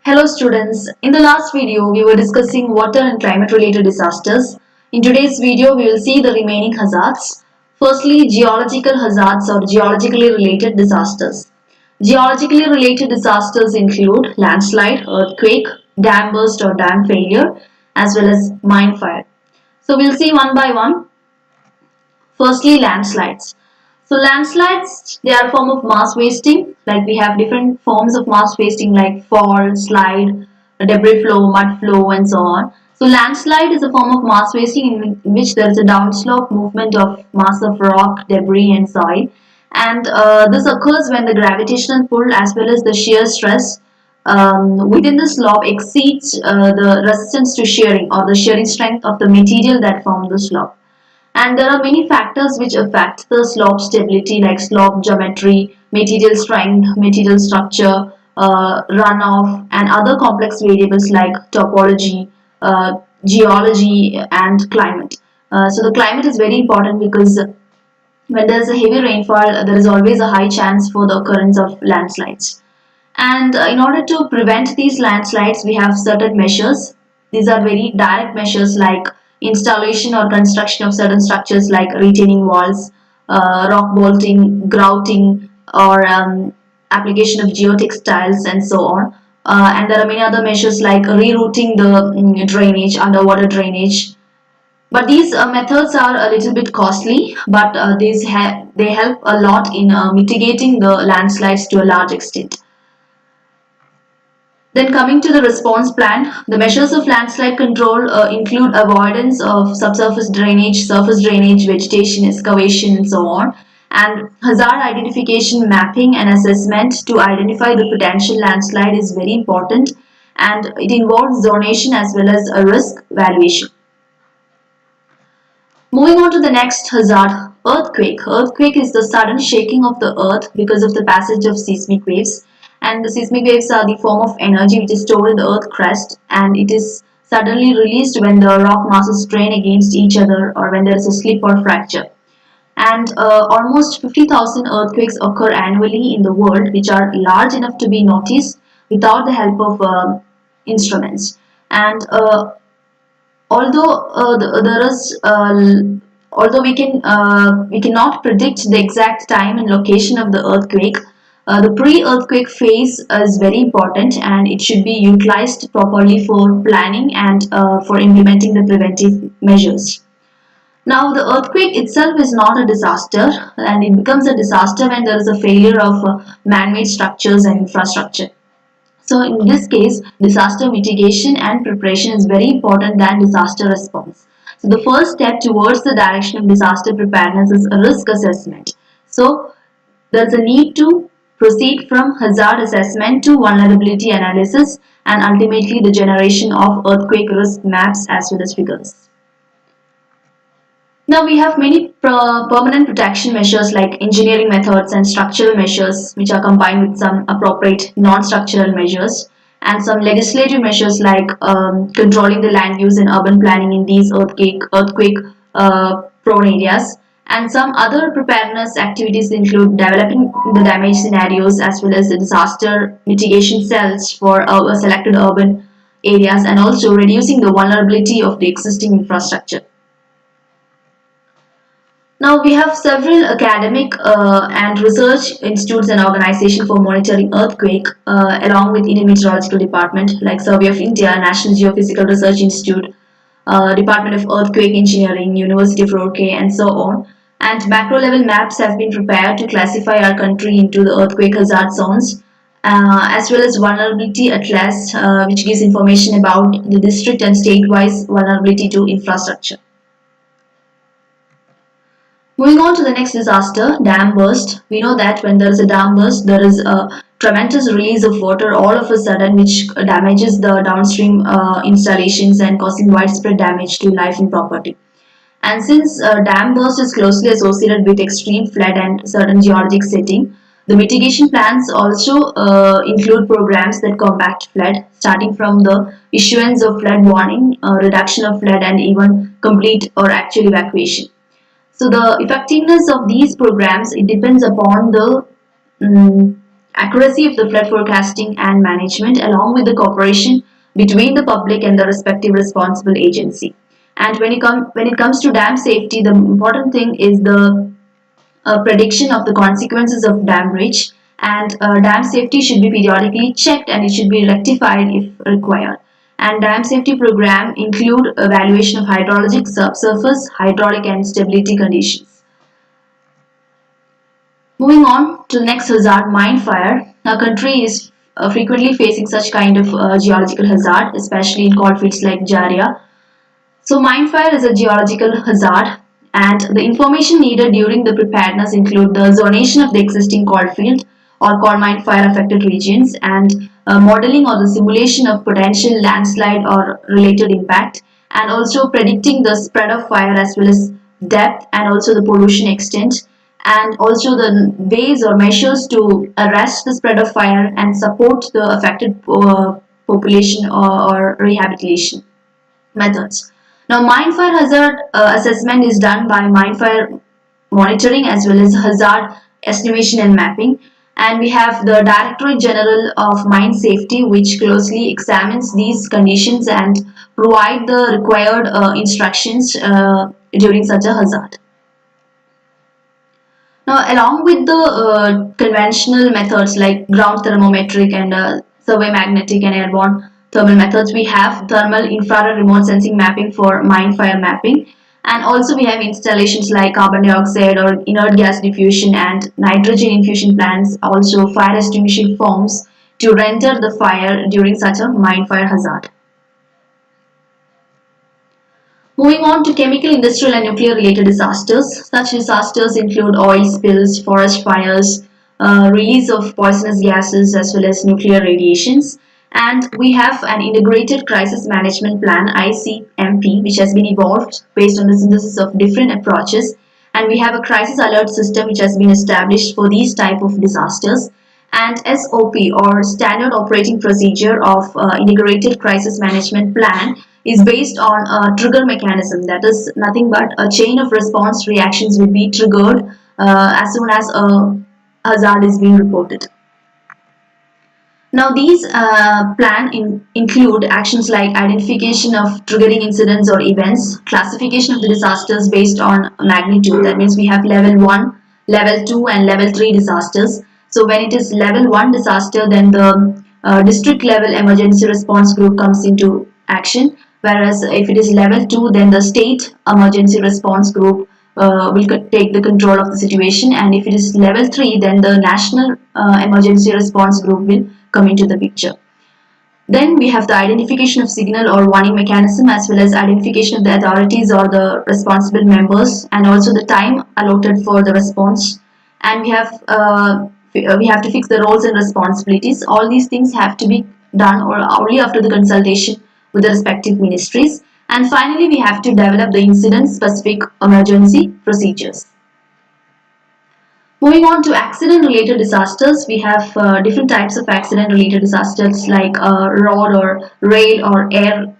Hello students, in the last video we were discussing water and climate related disasters. In today's video we will see the remaining hazards. Firstly, geological hazards or geologically related disasters. Geologically related disasters include landslide, earthquake, dam burst or dam failure, as well as mine fire. So we'll see one by one. Firstly, landslides. So landslides, they are a form of mass wasting. Like we have different forms of mass wasting like fall, slide, debris flow, mud flow and so on. So landslide is a form of mass wasting in which there is a downslope movement of mass of rock, debris and soil. And this occurs when the gravitational pull as well as the shear stress within the slope exceeds the resistance to shearing or the shearing strength of the material that form the slope. And there are many factors which affect the slope stability like slope geometry, material strength, material structure, runoff and other complex variables like topology, geology and climate. So the climate is very important because when there is a heavy rainfall, there is always a high chance for the occurrence of landslides. And in order to prevent these landslides, we have certain measures. These are very direct measures like installation or construction of certain structures like retaining walls, rock bolting, grouting, or application of geotextiles and so on. And there are many other measures like rerouting the drainage, underwater drainage, but these methods are a little bit costly, but they help a lot in mitigating the landslides to a large extent. Then coming to the response plan, the measures of landslide control include avoidance of subsurface drainage, surface drainage, vegetation, excavation and so on, and hazard identification, mapping and assessment to identify the potential landslide is very important, and it involves zonation as well as a risk valuation. Moving on to the next hazard, earthquake. Earthquake is the sudden shaking of the earth because of the passage of seismic waves. And the seismic waves are the form of energy which is stored in the earth crust, and it is suddenly released when the rock masses strain against each other or when there is a slip or fracture. And almost 50,000 earthquakes occur annually in the world, which are large enough to be noticed without the help of instruments. And although there is although we cannot predict the exact time and location of the earthquake, the pre-earthquake phase is very important and it should be utilized properly for planning and for implementing the preventive measures. Now the earthquake itself is not a disaster, and it becomes a disaster when there is a failure of man-made structures and infrastructure. So in this case, disaster mitigation and preparation is very important than disaster response. So the first step towards the direction of disaster preparedness is a risk assessment. So there's a need to proceed from hazard assessment to vulnerability analysis and ultimately the generation of earthquake risk maps as well as figures. Now we have many permanent protection measures like engineering methods and structural measures which are combined with some appropriate non-structural measures, and some legislative measures like controlling the land use and urban planning in these earthquake prone areas. And some other preparedness activities include developing the damage scenarios as well as the disaster mitigation cells for selected urban areas, and also reducing the vulnerability of the existing infrastructure. Now we have several academic and research institutes and organizations for monitoring earthquake along with Indian Meteorological Department like Survey of India, National Geophysical Research Institute, Department of Earthquake Engineering, University of Roorkee and so on. And macro level maps have been prepared to classify our country into the earthquake hazard zones, as well as vulnerability atlas which gives information about the district and state-wise vulnerability to infrastructure. Moving on to the next disaster, dam burst. We know that when there is a dam burst, there is a tremendous release of water all of a sudden which damages the downstream installations and causing widespread damage to life and property. And since dam burst is closely associated with extreme flood and certain geologic setting, the mitigation plans also include programs that combat flood, starting from the issuance of flood warning, reduction of flood and even complete or actual evacuation. So the effectiveness of these programs, it depends upon the accuracy of the flood forecasting and management, along with the cooperation between the public and the respective responsible agency. And when it comes to dam safety, the important thing is the prediction of the consequences of dam breach, and dam safety should be periodically checked and it should be rectified if required. And dam safety program include evaluation of hydrologic subsurface, hydraulic and stability conditions. Moving on to the next hazard, mine fire. Our country is frequently facing such kind of geological hazard, especially in coalfields like Jharia. So mine fire is a geological hazard, and the information needed during the preparedness include the zonation of the existing coal field or coal mine fire affected regions, and modeling or the simulation of potential landslide or related impact, and also predicting the spread of fire as well as depth and also the pollution extent, and also the ways or measures to arrest the spread of fire and support the affected population or rehabilitation methods. Now, mine fire hazard assessment is done by mine fire monitoring as well as hazard estimation and mapping. And we have the Directorate General of Mine Safety, which closely examines these conditions and provide the required instructions during such a hazard. Now, along with the conventional methods like ground thermometric and survey magnetic and airborne thermal methods, we have thermal infrared remote sensing mapping for mine fire mapping. And also we have installations like carbon dioxide or inert gas diffusion and nitrogen infusion plants, also fire extinguishing foams to render the fire during such a mine fire hazard. Moving on to chemical, industrial and nuclear related disasters. Such disasters include oil spills, forest fires, release of poisonous gases as well as nuclear radiations. And we have an integrated crisis management plan ICMP which has been evolved based on the synthesis of different approaches, and we have a crisis alert system which has been established for these type of disasters, and SOP or standard operating procedure of integrated crisis management plan is based on a trigger mechanism, that is nothing but a chain of response reactions will be triggered as soon as a hazard is being reported. Now these include actions like identification of triggering incidents or events, classification of the disasters based on magnitude, that means we have level 1, level 2 and level 3 disasters. So when it is level 1 disaster, then the district level emergency response group comes into action, whereas if it is level 2, then the state emergency response group will take the control of the situation, and if it is level 3, then the national emergency response group will come into the picture. Then we have the identification of signal or warning mechanism as well as identification of the authorities or the responsible members, and also the time allotted for the response, and we have to fix the roles and responsibilities. All these things have to be done or only after the consultation with the respective ministries. And finally, we have to develop the incident specific emergency procedures. Moving on to accident related disasters, we have different types of accident related disasters like road or rail or air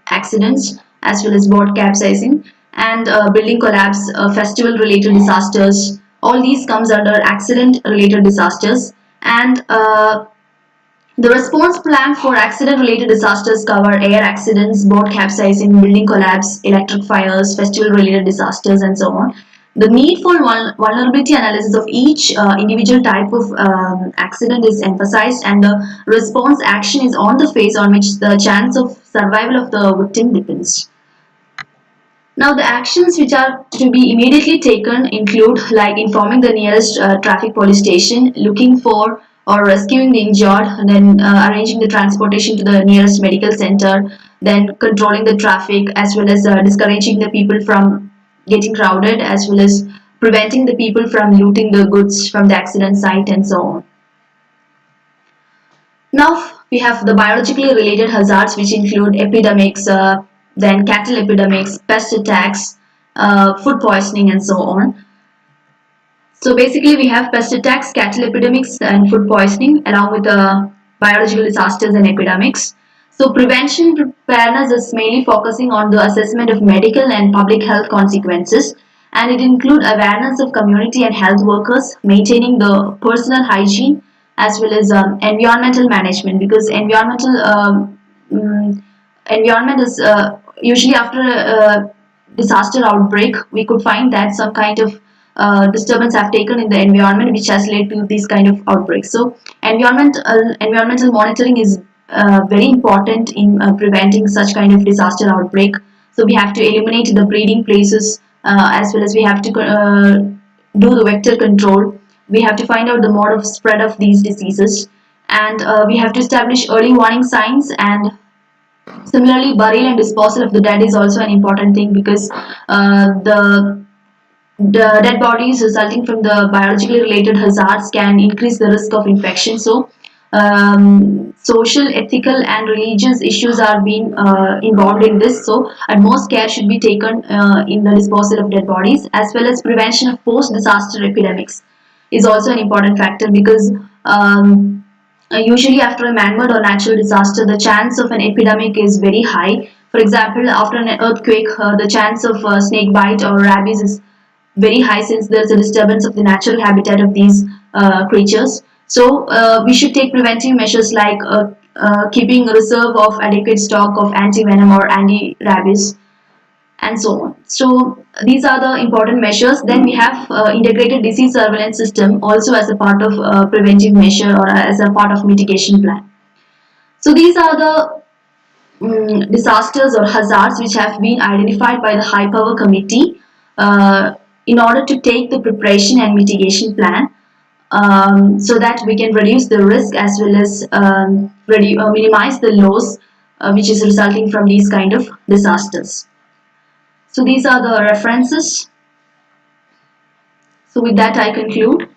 accidents as well as boat capsizing and building collapse, festival related disasters. All these comes under accident related disasters, and the response plan for accident related disasters cover air accidents, boat capsizing, building collapse, electric fires, festival related disasters and so on. The need for vulnerability analysis of each individual type of accident is emphasized, and the response action is on the phase on which the chance of survival of the victim depends. Now the actions which are to be immediately taken include like informing the nearest traffic police station, looking for or rescuing the injured, and then arranging the transportation to the nearest medical center, then controlling the traffic as well as discouraging the people from getting crowded as well as preventing the people from looting the goods from the accident site and so on. Now we have the biologically related hazards which include epidemics, then cattle epidemics, pest attacks, food poisoning and so on. So basically we have pest attacks, cattle epidemics and food poisoning along with biological disasters and epidemics. So prevention preparedness is mainly focusing on the assessment of medical and public health consequences, and it includes awareness of community and health workers, maintaining the personal hygiene, as well as environmental management, because environment is usually after a disaster outbreak, we could find that some kind of disturbance have taken in the environment which has led to these kind of outbreaks. So environmental monitoring is very important in preventing such kind of disaster outbreak. So we have to eliminate the breeding places, as well as we have to do the vector control. We have to find out the mode of spread of these diseases, and we have to establish early warning signs. And similarly, burial and disposal of the dead is also an important thing, because the dead bodies resulting from the biologically related hazards can increase the risk of infection. So social, ethical, and religious issues are being involved in this. So utmost care should be taken in the disposal of dead bodies, as well as prevention of post-disaster epidemics is also an important factor, because usually after a man-made or natural disaster, the chance of an epidemic is very high. For example, after an earthquake, the chance of snake bite or rabies is very high, since there's a disturbance of the natural habitat of these creatures. So we should take preventive measures like keeping a reserve of adequate stock of anti-venom or anti-rabies, and so on. So these are the important measures. Then we have integrated disease surveillance system also as a part of preventive measure or as a part of mitigation plan. So these are the disasters or hazards which have been identified by the High Power Committee in order to take the preparation and mitigation plan, so that we can reduce the risk as well as minimize the loss which is resulting from these kind of disasters. So these are the references. So with that I conclude.